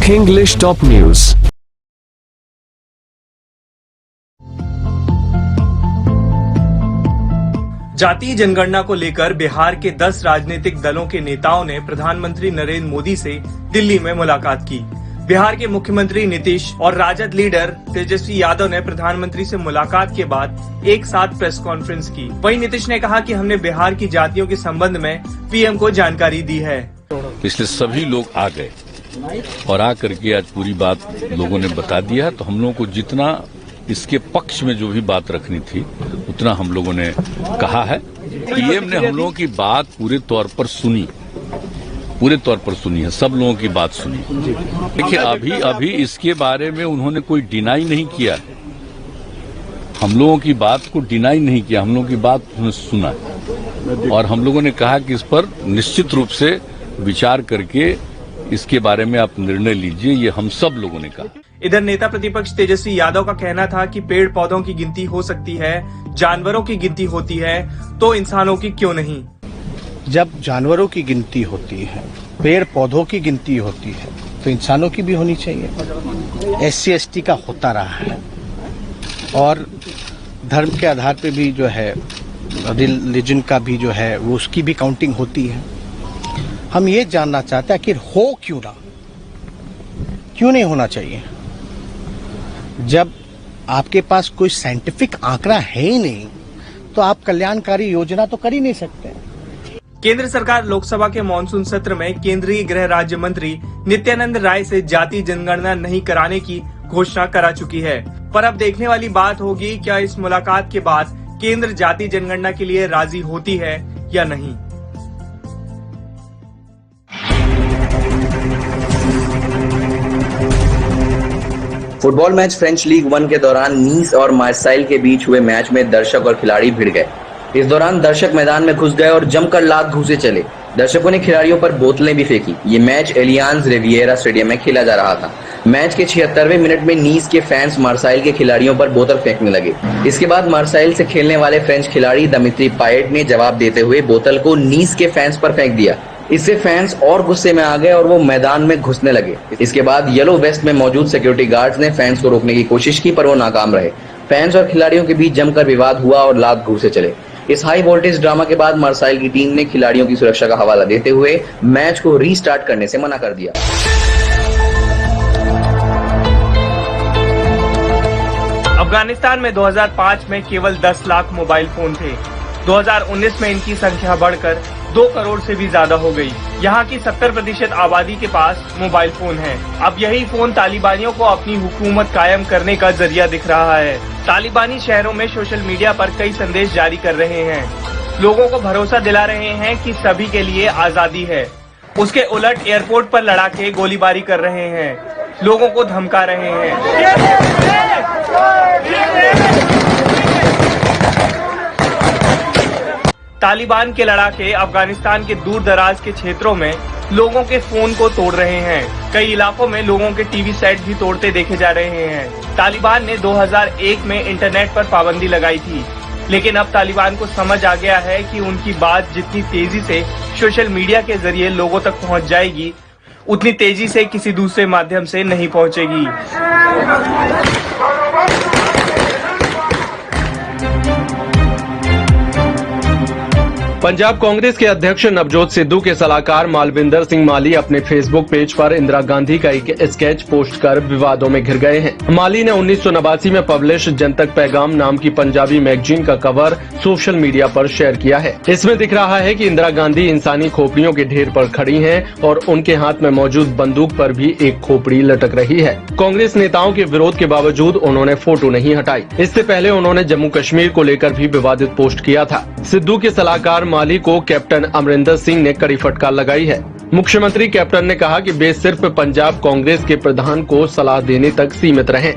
English Top News। जातीय जनगणना को लेकर बिहार के 10 राजनीतिक दलों के नेताओं ने प्रधानमंत्री नरेंद्र मोदी से दिल्ली में मुलाकात की। बिहार के मुख्यमंत्री नीतीश और राजद लीडर तेजस्वी यादव ने प्रधानमंत्री से मुलाकात के बाद एक साथ प्रेस कॉन्फ्रेंस की। वहीं नीतीश ने कहा कि हमने बिहार की जातियों के संबंध में पीएम को जानकारी दी है। इसलिए सभी लोग आ गए और आकर के आज पूरी बात लोगों ने बता दिया। तो हम लोगों को जितना इसके पक्ष में जो भी बात रखनी थी उतना हम लोगों ने कहा है। पीएम ने हम लोगों की बात पूरे तौर पर सुनी है, सब लोगों की बात सुनी। देखिए अभी इसके बारे में उन्होंने कोई डिनाई नहीं किया, हम लोगों की बात को डिनाई नहीं किया, हम लोगों की बात उन्होंने सुना और हम लोगों ने कहा कि इस पर निश्चित रूप से विचार करके इसके बारे में आप निर्णय लीजिए, ये हम सब लोगों ने कहा। इधर नेता प्रतिपक्ष तेजस्वी यादव का कहना था कि पेड़ पौधों की गिनती हो सकती है, जानवरों की गिनती होती है, तो इंसानों की क्यों नहीं। जब जानवरों की गिनती होती है, पेड़ पौधों की गिनती होती है, तो इंसानों की भी होनी चाहिए। SC ST का होता रहा है और धर्म के आधार पे भी जो है, रिलीजन का भी जो है, वो उसकी भी काउंटिंग होती है। हम ये जानना चाहते हैं कि हो क्यों नहीं होना चाहिए। जब आपके पास कोई साइंटिफिक आंकड़ा है ही नहीं तो आप कल्याणकारी योजना तो कर ही नहीं सकते। केंद्र सरकार लोकसभा के मानसून सत्र में केंद्रीय गृह राज्य मंत्री नित्यानंद राय से जातीय जनगणना नहीं कराने की घोषणा करा चुकी है। पर अब देखने वाली बात होगी क्या इस मुलाकात के बाद केंद्र जातीय जनगणना के लिए राजी होती है या नहीं। फुटबॉल मैच फ्रेंच लीग 1 के दौरान नीस और मार्साइल के बीच हुए मैच में दर्शक और खिलाड़ी भिड़ गए। इस दौरान दर्शक मैदान में घुस गए और जमकर लात घूंसे चले। दर्शकों ने खिलाड़ियों पर बोतलें भी फेंकी। ये मैच एलियांज रिविएरा स्टेडियम में खेला जा रहा था। मैच के 76वें मिनट में नीस के फैंस मार्साइल के खिलाड़ियों पर बोतल फेंकने लगे। इसके बाद मार्साइल से खेलने वाले फ्रेंच खिलाड़ी दिमित्री पायेट ने जवाब देते हुए बोतल को नीस के फैंस पर फेंक दिया। इससे फैंस और गुस्से में आ गए और वो मैदान में घुसने लगे। इसके बाद येलो वेस्ट में मौजूद सिक्योरिटी गार्ड्स ने फैंस को रोकने की कोशिश की पर वो नाकाम रहे। फैंस और खिलाड़ियों के बीच जमकर विवाद हुआ और लात घूंसे चले। इस हाई वोल्टेज ड्रामा के बाद मार्साइल की टीम ने खिलाड़ियों की सुरक्षा का हवाला देते हुए मैच को रीस्टार्ट करने से मना कर दिया। अफगानिस्तान में 2005 में केवल 10 लाख मोबाइल फोन थे। 2019 में इनकी संख्या बढ़कर 2 करोड़ से भी ज्यादा हो गई। यहाँ की 70% आबादी के पास मोबाइल फोन है। अब यही फोन तालिबानियों को अपनी हुकूमत कायम करने का जरिया दिख रहा है। तालिबानी शहरों में सोशल मीडिया पर कई संदेश जारी कर रहे हैं। लोगों को भरोसा दिला रहे हैं कि सभी के लिए आजादी है। उसके उलट एयरपोर्ट पर लड़ाके गोलीबारी कर रहे हैं, लोगों को धमका रहे हैं। तालिबान के लड़ाके अफगानिस्तान के दूर दराज के क्षेत्रों में लोगों के फोन को तोड़ रहे हैं। कई इलाकों में लोगों के टीवी सेट भी तोड़ते देखे जा रहे हैं। तालिबान ने 2001 में इंटरनेट पर पाबंदी लगाई थी, लेकिन अब तालिबान को समझ आ गया है कि उनकी बात जितनी तेजी से सोशल मीडिया के जरिए लोगों तक पहुंच जाएगी, उतनी तेजी से किसी दूसरे माध्यम से नहीं पहुंचेगी। पंजाब कांग्रेस के अध्यक्ष नवजोत सिद्धू के सलाहकार मालविंदर सिंह माली अपने फेसबुक पेज पर इंदिरा गांधी का एक स्केच पोस्ट कर विवादों में घिर गए हैं। माली ने 1989 में पब्लिश जनतक पैगाम नाम की पंजाबी मैगजीन का कवर सोशल मीडिया पर शेयर किया है। इसमें दिख रहा है कि इंदिरा गांधी इंसानी खोपड़ियों के ढेर पर खड़ी हैं और उनके हाथ में मौजूद बंदूक पर भी एक खोपड़ी लटक रही है। कांग्रेस नेताओं के विरोध के बावजूद उन्होंने फोटो नहीं हटाई। इससे पहले उन्होंने जम्मू कश्मीर को लेकर भी विवादित पोस्ट किया था। सिद्धू के सलाहकार माली को कैप्टन अमरिंदर सिंह ने कड़ी फटकार लगाई है। मुख्यमंत्री कैप्टन ने कहा कि वे सिर्फ पंजाब कांग्रेस के प्रधान को सलाह देने तक सीमित रहें।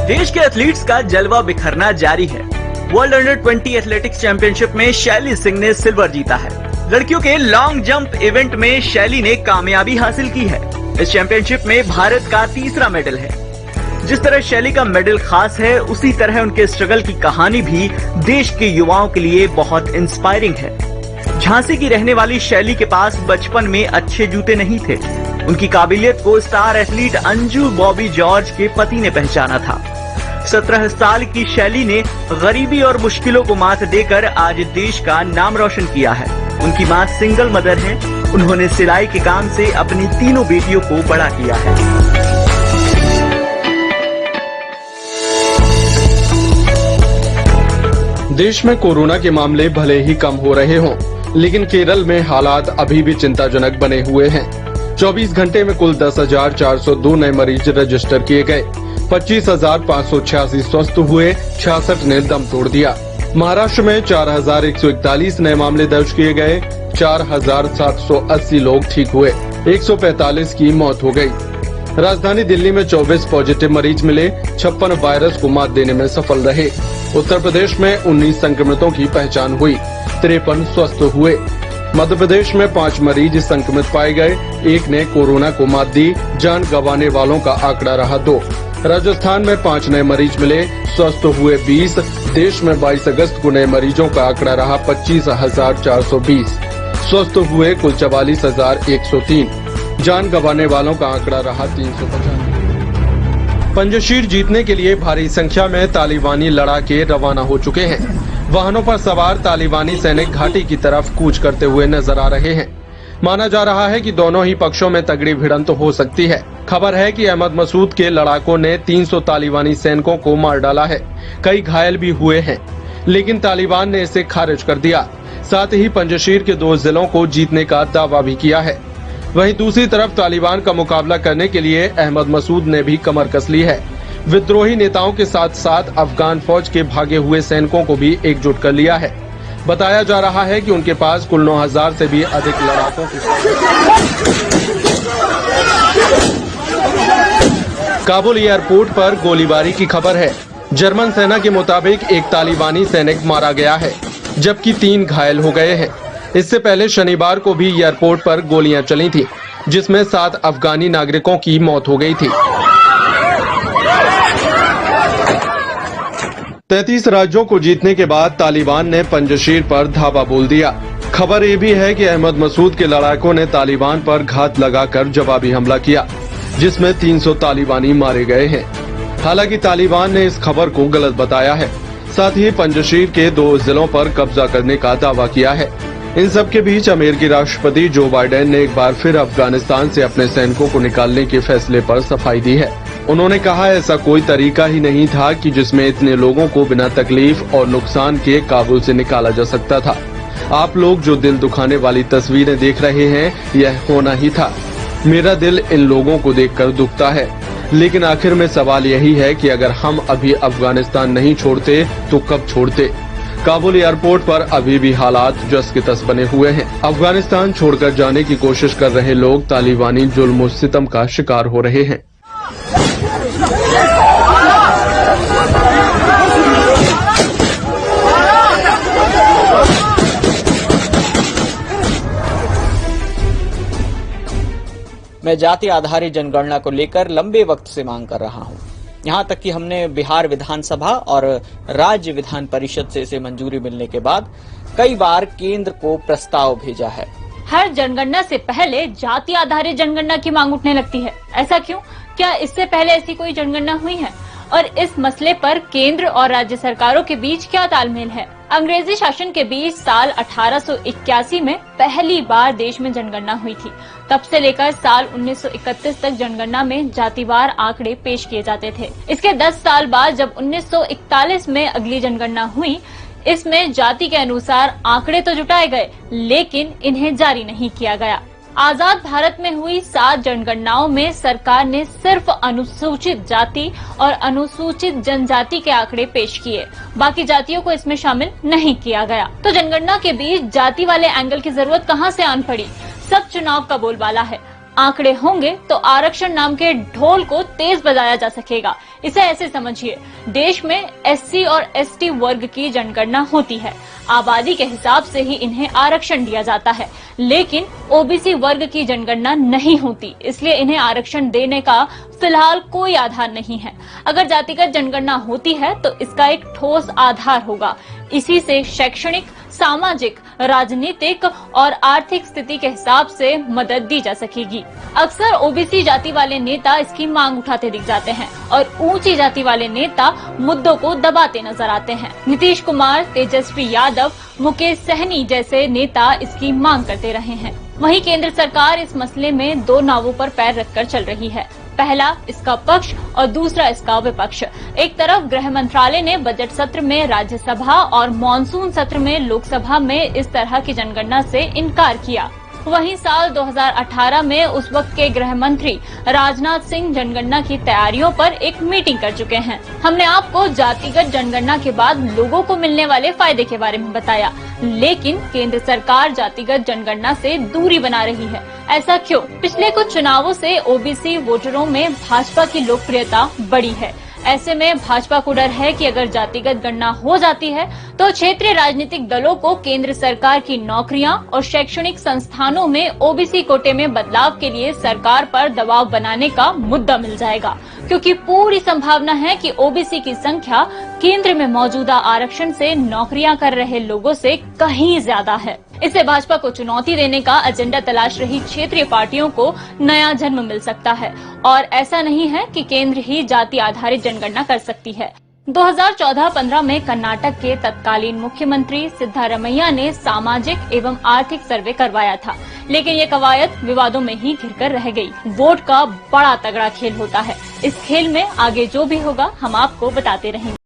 देश के एथलीट्स का जलवा बिखरना जारी है। वर्ल्ड अंडर-20 एथलेटिक्स चैंपियनशिप में शैली सिंह ने सिल्वर जीता है। लड़कियों के लॉन्ग जंप इवेंट में शैली ने कामयाबी हासिल की है। इस चैंपियनशिप में भारत का तीसरा मेडल है। जिस तरह शैली का मेडल खास है, उसी तरह उनके स्ट्रगल की कहानी भी देश के युवाओं के लिए बहुत इंस्पायरिंग है। झांसी की रहने वाली शैली के पास बचपन में अच्छे जूते नहीं थे। उनकी काबिलियत को star athlete Anju Bobby George के पति ने पहचाना था। 17 साल की शैली ने गरीबी और मुश्किलों को मात देकर आज देश का नाम रोशन किया है। उनकी मां सिंगल मदर है। उन्होंने सिलाई के काम से अपनी तीनों बेटियों को बड़ा किया है। देश में कोरोना के मामले भले ही कम हो रहे हों, लेकिन केरल में हालात अभी भी चिंताजनक बने हुए हैं। 24 घंटे में कुल 10,402 नए मरीज रजिस्टर किए गए, 25,586 स्वस्थ हुए, 66 ने दम तोड़ दिया। महाराष्ट्र में 4,141 नए मामले दर्ज किए गए, 4,780 लोग ठीक हुए, 145 की मौत हो गई। राजधानी दिल्ली में 24 पॉजिटिव मरीज मिले, 56 वायरस को मात देने में सफल रहे। उत्तर प्रदेश में 19 संक्रमितों की पहचान हुई, 53 स्वस्थ हुए। मध्य प्रदेश में 5 मरीज संक्रमित पाए गए, 1 ने कोरोना को मात दी, जान गंवाने वालों का आंकड़ा रहा 2। राजस्थान में 5 नए मरीज मिले, स्वस्थ हुए 20। देश में 22 अगस्त को नए मरीजों का आंकड़ा रहा 25,420, स्वस्थ हुए कुल 44,103, जान गंवाने वालों का आंकड़ा रहा 350। पंजशीर जीतने के लिए भारी संख्या में तालिबानी लड़ाके रवाना हो चुके हैं। वाहनों पर सवार तालिबानी सैनिक घाटी की तरफ कूच करते हुए नजर आ रहे हैं। माना जा रहा है कि दोनों ही पक्षों में तगड़ी भिड़ंत हो सकती है। खबर है कि अहमद मसूद के लड़ाकों ने 300 तालिबानी सैनिकों को मार डाला है, कई घायल भी हुए हैं, लेकिन तालिबान ने इसे खारिज कर दिया। साथ ही पंजशीर के 2 जिलों को जीतने का दावा भी किया है। वहीं दूसरी तरफ तालिबान का मुकाबला करने के लिए अहमद मसूद ने भी कमर कस ली है। विद्रोही नेताओं के साथ साथ अफगान फौज के भागे हुए सैनिकों को भी एकजुट कर लिया है। बताया जा रहा है कि उनके पास कुल 9,000 से भी अधिक लड़ाकों की। काबुल एयरपोर्ट पर गोलीबारी की खबर है। जर्मन सेना के मुताबिक एक तालिबानी सैनिक मारा गया है, जबकि 3 घायल हो गए हैं। इससे पहले शनिवार को भी एयरपोर्ट पर गोलियां चली थी, जिसमें 7 अफगानी नागरिकों की मौत हो गई थी। 33 राज्यों को जीतने के बाद तालिबान ने पंजशीर पर धावा बोल दिया। खबर ये भी है कि अहमद मसूद के लड़ाकों ने तालिबान पर घात लगाकर जवाबी हमला किया, जिसमें 300 तालिबानी मारे गए हैं। हालांकि तालिबान ने इस खबर को गलत बताया है। साथ ही पंजशीर के 2 जिलों पर कब्जा करने का दावा किया है। इन सब के बीच अमेरिकी राष्ट्रपति जो बाइडेन ने एक बार फिर अफगानिस्तान से अपने सैनिकों को निकालने के फैसले पर सफाई दी है। उन्होंने कहा ऐसा कोई तरीका ही नहीं था कि जिसमें इतने लोगों को बिना तकलीफ और नुकसान के काबुल से निकाला जा सकता था। आप लोग जो दिल दुखाने वाली तस्वीरें देख रहे हैं, यह होना ही था। मेरा दिल इन लोगों को देखकर दुखता है, लेकिन आखिर में सवाल यही है कि अगर हम अभी अफगानिस्तान नहीं छोड़ते तो कब छोड़ते। काबुल एयरपोर्ट पर अभी भी हालात जस के तस बने हुए हैं। अफगानिस्तान छोड़कर जाने की कोशिश कर रहे लोग तालिबानी जुल्म और सितम का शिकार हो रहे हैं। मैं जाति आधारित जनगणना को लेकर लंबे वक्त से मांग कर रहा हूं। यहां तक कि हमने बिहार विधानसभा और राज्य विधान परिषद से इसे मंजूरी मिलने के बाद कई बार केंद्र को प्रस्ताव भेजा है। हर जनगणना से पहले जाति आधारित जनगणना की मांग उठने लगती है। ऐसा क्यों? क्या इससे पहले ऐसी कोई जनगणना हुई है? और इस मसले पर केंद्र और राज्य सरकारों के बीच क्या तालमेल है? अंग्रेजी शासन के बीच साल 1881 में पहली बार देश में जनगणना हुई थी। तब से लेकर साल 1931 तक जनगणना में जातिवार आंकड़े पेश किए जाते थे। इसके 10 साल बाद जब 1941 में अगली जनगणना हुई, इसमें जाति के अनुसार आंकड़े तो जुटाए गए, लेकिन इन्हें जारी नहीं किया गया। आजाद भारत में हुई 7 जनगणनाओं में सरकार ने सिर्फ अनुसूचित जाति और अनुसूचित जनजाति के आंकड़े पेश किए, बाकी जातियों को इसमें शामिल नहीं किया गया। तो जनगणना के बीच जाति वाले एंगल की जरूरत कहां से आन पड़ी? सब चुनाव का बोलबाला है। आंकड़े होंगे तो आरक्षण नाम के ढोल को तेज बजाया जा सकेगा। इसे ऐसे समझिए, देश में एससी और एसटी वर्ग की जनगणना होती है, आबादी के हिसाब से ही इन्हें आरक्षण दिया जाता है, लेकिन ओबीसी वर्ग की जनगणना नहीं होती, इसलिए इन्हें आरक्षण देने का फिलहाल कोई आधार नहीं है। अगर जातिगत जनगणना होती है तो इसका एक ठोस आधार होगा। इसी से शैक्षणिक, सामाजिक, राजनीतिक और आर्थिक स्थिति के हिसाब से मदद दी जा सकेगी। अक्सर ओबीसी जाति वाले नेता इसकी मांग उठाते दिख जाते हैं और ऊंची जाति वाले नेता मुद्दों को दबाते नजर आते हैं। नीतीश कुमार, तेजस्वी यादव, मुकेश सहनी जैसे नेता इसकी मांग करते रहे हैं। वहीं केंद्र सरकार इस मसले में दो नावों पर पैर रखकर चल रही है। पहला इसका पक्ष और दूसरा इसका विपक्ष। एक तरफ गृह मंत्रालय ने बजट सत्र में राज्यसभा और मॉनसून सत्र में लोकसभा में इस तरह की जनगणना से इनकार किया। वहीं साल 2018 में उस वक्त के गृह मंत्री राजनाथ सिंह जनगणना की तैयारियों पर एक मीटिंग कर चुके हैं। हमने आपको जातिगत जनगणना के बाद लोगों को मिलने वाले फायदे के बारे में बताया, लेकिन केंद्र सरकार जातिगत जनगणना से दूरी बना रही है। ऐसा क्यों? पिछले कुछ चुनावों से ओबीसी वोटरों में भाजपा की लोकप्रियता बढ़ी है। ऐसे में भाजपा को डर है कि अगर जातिगत गणना हो जाती है तो क्षेत्रीय राजनीतिक दलों को केंद्र सरकार की नौकरियां और शैक्षणिक संस्थानों में ओबीसी कोटे में बदलाव के लिए सरकार पर दबाव बनाने का मुद्दा मिल जाएगा, क्योंकि पूरी संभावना है कि ओबीसी की संख्या केंद्र में मौजूदा आरक्षण से नौकरियां कर रहे लोगों से कहीं ज्यादा है। इससे भाजपा को चुनौती देने का एजेंडा तलाश रही क्षेत्रीय पार्टियों को नया जन्म मिल सकता है। और ऐसा नहीं है कि केंद्र ही जाति आधारित जनगणना कर सकती है। 2014-15 में कर्नाटक के तत्कालीन मुख्यमंत्री सिद्धारमैया ने सामाजिक एवं आर्थिक सर्वे करवाया था, लेकिन ये कवायद विवादों में ही घिरकर रह गई। वोट का बड़ा तगड़ा खेल होता है। इस खेल में आगे जो भी होगा हम आपको बताते रहेंगे।